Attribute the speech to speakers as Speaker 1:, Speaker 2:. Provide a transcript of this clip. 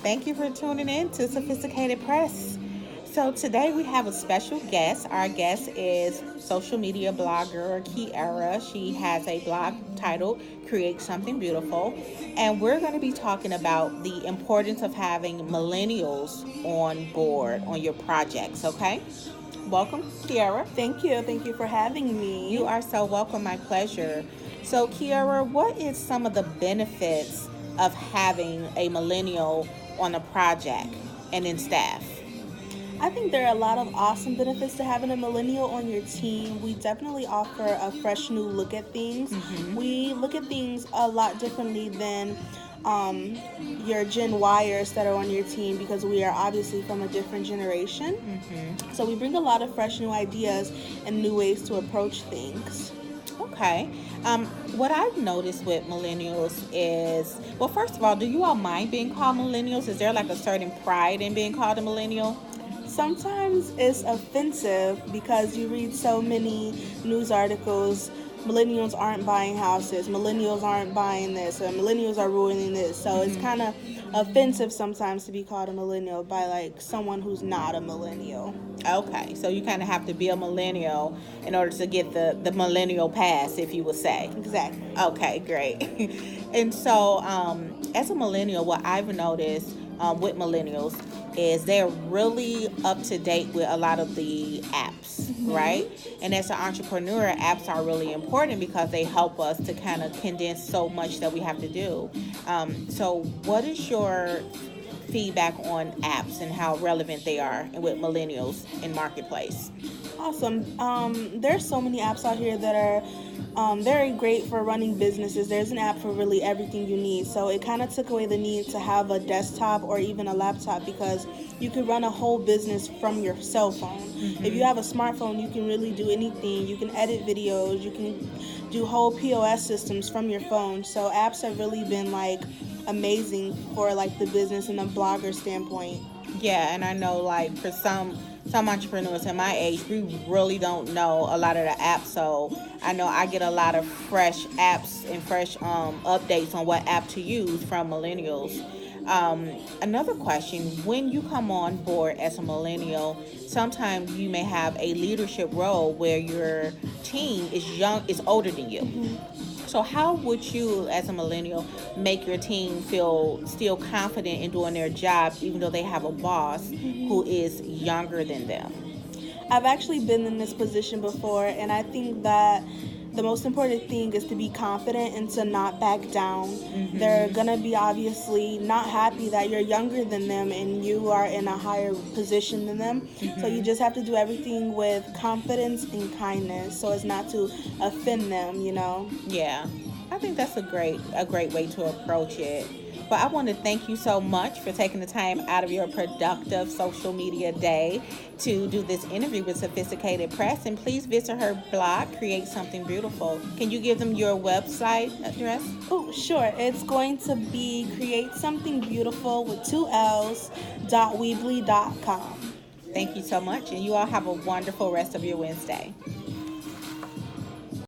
Speaker 1: Thank you for tuning in to Sophisticated Press. So today we have a special guest. Our guest is social media blogger Kiara. She has a blog titled Create Something Beautiful. And we're going to be talking about the importance of having millennials on board on your projects, okay? Welcome, Kiara.
Speaker 2: Thank you. Thank you for having
Speaker 1: You
Speaker 2: me.
Speaker 1: are so welcome. My pleasure. So, Kiara, what is some of the benefits of having a millennial on a project and in staff?
Speaker 2: I think there are a lot of awesome benefits to having a millennial on your team. We definitely offer a fresh new look at things. We look at things a lot differently than um, your Gen Yers that are on your team because we are obviously from a different generation. So we bring a lot of fresh new ideas and new ways to approach things.
Speaker 1: Okay. What I've noticed with millennials is, well, first of all, do you all mind being called millennials? Is there like a certain pride in being called a millennial?
Speaker 2: Sometimes it's offensive because you read so many news articles. Millennials aren't buying houses, millennials aren't buying this, or millennials are ruining this. So it's kind of offensive sometimes to be called a millennial by like someone who's not a millennial.
Speaker 1: Okay, so you kind of have to be a millennial in order to get the millennial pass, if you would say.
Speaker 2: Exactly.
Speaker 1: Okay, great. And so, as a millennial, what I've noticed with millennials is they're really up to date with a lot of the apps, right? And as an entrepreneur, apps are really important because they help us to kind of condense so much that we have to do. So, what is your feedback on apps and how relevant they are with millennials in marketplace?
Speaker 2: Awesome. There's so many apps out here that are very great for running businesses. There's an app for really everything you need. So it kind of took away the need to have a desktop or even a laptop because you could run a whole business from your cell phone. If you have a smartphone, you can really do anything. You can edit videos. You can do whole POS systems from your phone. So apps have really been like amazing for like the business and the blogger standpoint.
Speaker 1: Yeah, and I know like for some entrepreneurs in my age, we really don't know a lot of the apps. So I know I get a lot of fresh apps and fresh updates on what app to use from millennials. Another question: when you come on board as a millennial, sometimes you may have a leadership role where your team is older than you. So how would you, as a millennial, make your team feel still confident in doing their job, even though they have a boss who is younger than them?
Speaker 2: I've actually been in this position before, and I think that the most important thing is to be confident and to not back down. They're gonna be obviously not happy that you're younger than them and you are in a higher position than them. So you just have to do everything with confidence and kindness so as not to offend them.
Speaker 1: Yeah, I think that's a great way to approach it. But I want to thank you so much for taking the time out of your productive social media day to do this interview with Sophisticated Press. And please visit her blog, Create Something Beautiful. Can you give them your website address?
Speaker 2: Oh, sure. It's going to be create something beautiful with two L's .weebly.com.
Speaker 1: Thank you so much, and you all have a wonderful rest of your Wednesday.